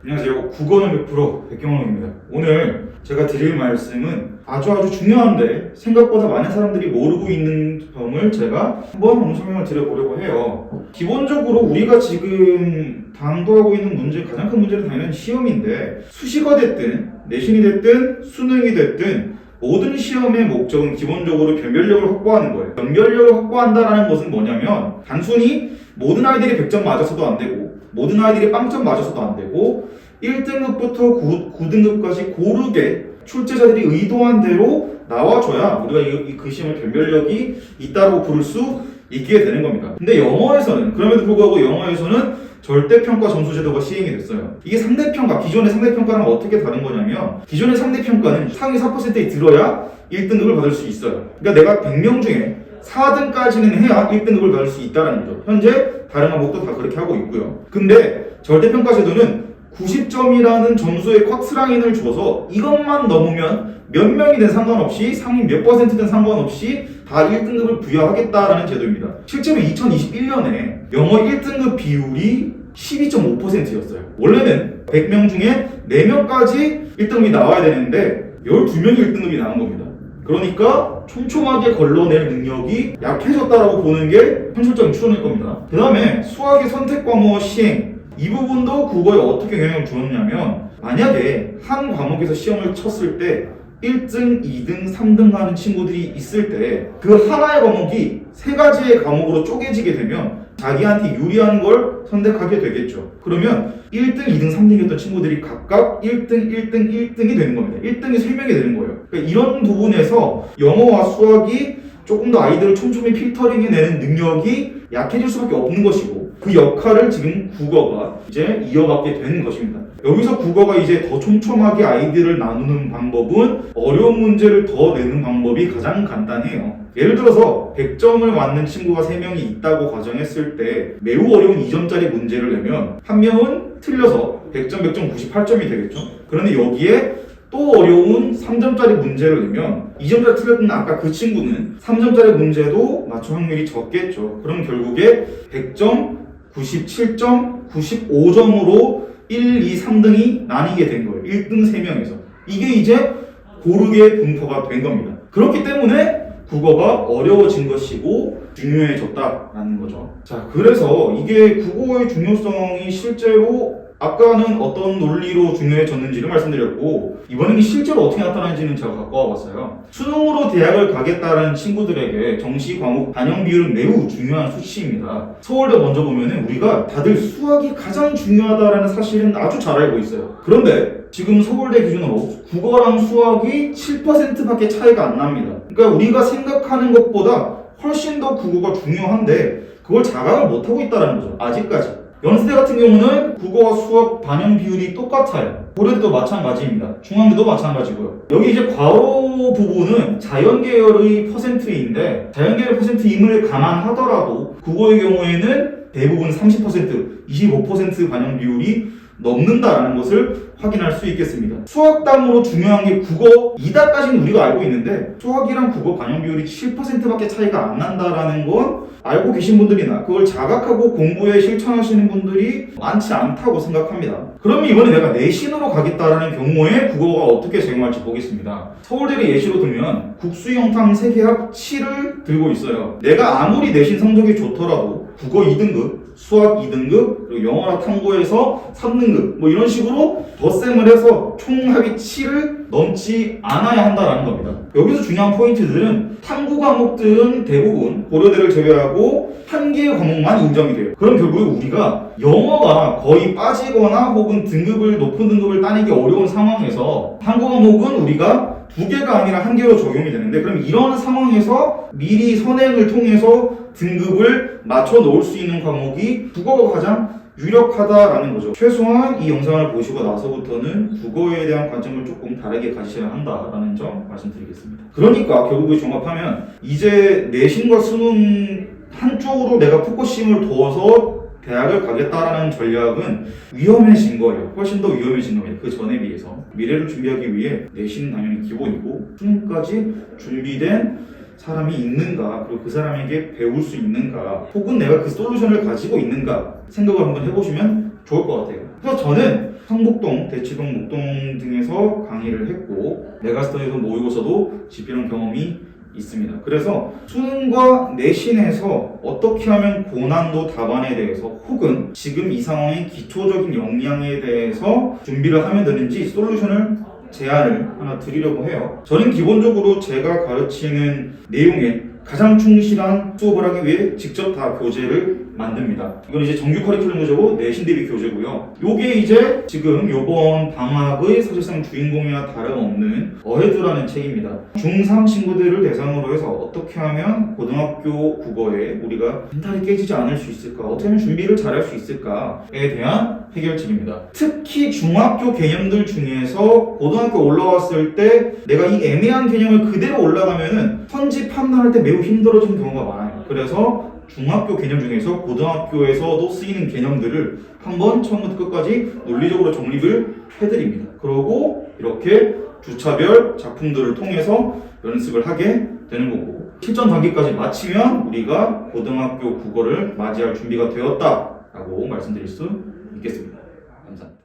안녕하세요. 국어는 100% 백경원입니다. 오늘 제가 드릴 말씀은 아주 중요한데 생각보다 많은 사람들이 모르고 있는 점을 제가 한번 설명을 드려보려고 해요. 기본적으로 우리가 지금 당도하고 있는 문제, 가장 큰 문제는 당연히 시험인데 수시가 됐든 내신이 됐든 수능이 됐든 모든 시험의 목적은 기본적으로 변별력을 확보하는 거예요. 변별력을 확보한다는 것은 뭐냐면 단순히 모든 아이들이 100점 맞아서도 안 되고 모든 아이들이 빵점 맞아서도 안 되고 1등급부터 9등급까지 고르게 출제자들이 의도한 대로 나와줘야 우리가 그 시험의 변별력이 있다고 부를 수 있게 되는 겁니다. 근데 영어에서는 그럼에도 불구하고 영어에서는 절대평가 점수제도가 시행이 됐어요. 이게 상대평가, 기존의 상대평가랑 어떻게 다른 거냐면 기존의 상대평가는 상위 4%에 들어야 1등급을 받을 수 있어요. 그러니까 내가 100명 중에 4등까지는 해야 1등급을 받을 수 있다는 거죠. 현재 다른 과목도 다 그렇게 하고 있고요. 근데 절대평가 제도는 90점이라는 점수에 콱스라인을 줘서 이것만 넘으면 몇 명이든 상관없이 상위 몇 %든 상관없이 다 1등급을 부여하겠다라는 제도입니다. 실제로 2021년에 영어 1등급 비율이 12.5%였어요. 원래는 100명 중에 4명까지 1등급이 나와야 되는데 12명이 1등급이 나온 겁니다. 그러니까 촘촘하게 걸러낼 능력이 약해졌다라고 보는 게 현실적인 추론일 겁니다. 그 다음에 수학의 선택 과목 시행, 이 부분도 국어에 어떻게 영향을 주었냐면 만약에 한 과목에서 시험을 쳤을 때 1등, 2등, 3등 하는 친구들이 있을 때 그 하나의 과목이 세 가지의 과목으로 쪼개지게 되면 자기한테 유리한 걸 선택하게 되겠죠. 그러면 1등, 2등, 3등이었던 친구들이 각각 1등, 1등, 1등이 되는 겁니다. 1등이 3명이 되는 거예요. 그러니까 이런 부분에서 영어와 수학이 조금 더 아이들을 촘촘히 필터링해내는 능력이 약해질 수밖에 없는 것이고 그 역할을 지금 국어가 이제 이어받게 되는 것입니다. 여기서 국어가 이제 더 촘촘하게 아이들을 나누는 방법은 어려운 문제를 더 내는 방법이 가장 간단해요. 예를 들어서 100점을 맞는 친구가 3명이 있다고 가정했을 때 매우 어려운 2점짜리 문제를 내면 한 명은 틀려서 100점, 100점, 98점이 되겠죠. 그런데 여기에 또 어려운 3점짜리 문제를 내면 2점짜리 틀렸던 아까 그 친구는 3점짜리 문제도 맞출 확률이 적겠죠. 그럼 결국에 100점, 97점, 95점으로 1, 2, 3등이 나뉘게 된 거예요. 1등 3명에서. 이게 이제 고르게 분포가 된 겁니다. 그렇기 때문에 국어가 어려워진 것이고 중요해졌다라는 거죠. 자, 그래서 이게 국어의 중요성이 실제로 아까는 어떤 논리로 중요해졌는지를 말씀드렸고 이번에는 실제로 어떻게 나타나는지는 제가 갖고 와봤어요. 수능으로 대학을 가겠다는 친구들에게 정시 과목 반영 비율은 매우 중요한 수치입니다. 서울대 먼저 보면은 우리가 다들 수학이 가장 중요하다라는 사실은 아주 잘 알고 있어요. 그런데 지금 서울대 기준으로 국어랑 수학이 7%밖에 차이가 안 납니다. 그러니까 우리가 생각하는 것보다 훨씬 더 국어가 중요한데 그걸 자각을 못하고 있다는 거죠. 아직까지. 연세대 같은 경우는 국어와 수학 반영 비율이 똑같아요. 고려대도 마찬가지입니다. 중앙대도 마찬가지고요. 여기 이제 괄호 부분은 자연계열의 퍼센트인데 자연계열의 퍼센트임을 감안하더라도 국어의 경우에는 대부분 30%, 25% 반영 비율이 넘는다라는 것을 확인할 수 있겠습니다. 수학담으로 중요한 게 국어이다까지는 우리가 알고 있는데 수학이랑 국어 반영 비율이 7%밖에 차이가 안 난다라는 건 알고 계신 분들이나 그걸 자각하고 공부에 실천하시는 분들이 많지 않다고 생각합니다. 그러면 이번에 내가 내신으로 가겠다라는 경우에 국어가 어떻게 적용할지 보겠습니다. 서울대를 예시로 들면 국수영탐 세계학 7을 들고 있어요. 내가 아무리 내신 성적이 좋더라도 국어 2등급, 수학 2등급, 그리고 영어나 탐구에서 3등급 뭐 이런 식으로 덧셈을 해서 총합이 7을 넘지 않아야 한다라는 겁니다. 여기서 중요한 포인트들은 탐구 과목들은 대부분 고려대를 제외하고 한 개의 과목만 인정이 돼요. 그럼 결국에 우리가 영어가 거의 빠지거나 혹은 높은 등급을 따내기 어려운 상황에서 탐구 과목은 우리가 2개가 아니라 1개로 적용이 되는데 그럼 이런 상황에서 미리 선행을 통해서 등급을 맞춰 놓을 수 있는 과목이 국어가 가장 유력하다라는 거죠. 최소한 이 영상을 보시고 나서부터는 국어에 대한 관점을 조금 다르게 가지셔야 한다라는 점 말씀드리겠습니다. 그러니까 결국에 종합하면 이제 내신과 수능 한쪽으로 내가 포커싱을 두어서 대학을 가겠다라는 전략은 위험해진 거예요. 훨씬 더 위험해진 겁니다. 그 전에 비해서. 미래를 준비하기 위해 내신은 당연히 기본이고 수능까지 준비된 사람이 있는가, 그리고 그 사람에게 배울 수 있는가, 혹은 내가 그 솔루션을 가지고 있는가 생각을 한번 해보시면 좋을 것 같아요. 그래서 저는 성북동, 대치동, 목동 등에서 강의를 했고 메가스터디에서 모의고사도 집필한 경험이 있습니다. 그래서 수능과 내신에서 어떻게 하면 고난도 답안에 대해서 혹은 지금 이 상황의 기초적인 역량에 대해서 준비를 하면 되는지 솔루션을 제안을 하나 드리려고 해요. 저는 기본적으로 제가 가르치는 내용에 가장 충실한 수업을 하기 위해 직접 다 교재를 만듭니다. 이건 이제 정규 커리큘럼 교재고 내신 대비 교재고요. 요게 이제 지금 요번 방학의 사실상 주인공이나 다름없는 어헤드라는 책입니다. 중3 친구들을 대상으로 해서 어떻게 하면 고등학교 국어에 우리가 멘탈이 깨지지 않을 수 있을까? 어떻게 하면 준비를 잘할 수 있을까에 대한 해결책입니다. 특히 중학교 개념들 중에서 고등학교 올라왔을 때 내가 이 애매한 개념을 그대로 올라가면은 선지 판단할 때 매우 힘들어지는 경우가 많아요. 그래서 중학교 개념 중에서 고등학교에서도 쓰이는 개념들을 한번 처음부터 끝까지 논리적으로 정립을 해드립니다. 그러고 이렇게 주차별 작품들을 통해서 연습을 하게 되는 거고 실전 단계까지 마치면 우리가 고등학교 국어를 맞이할 준비가 되었다라고 말씀드릴 수 있겠습니다. 감사합니다.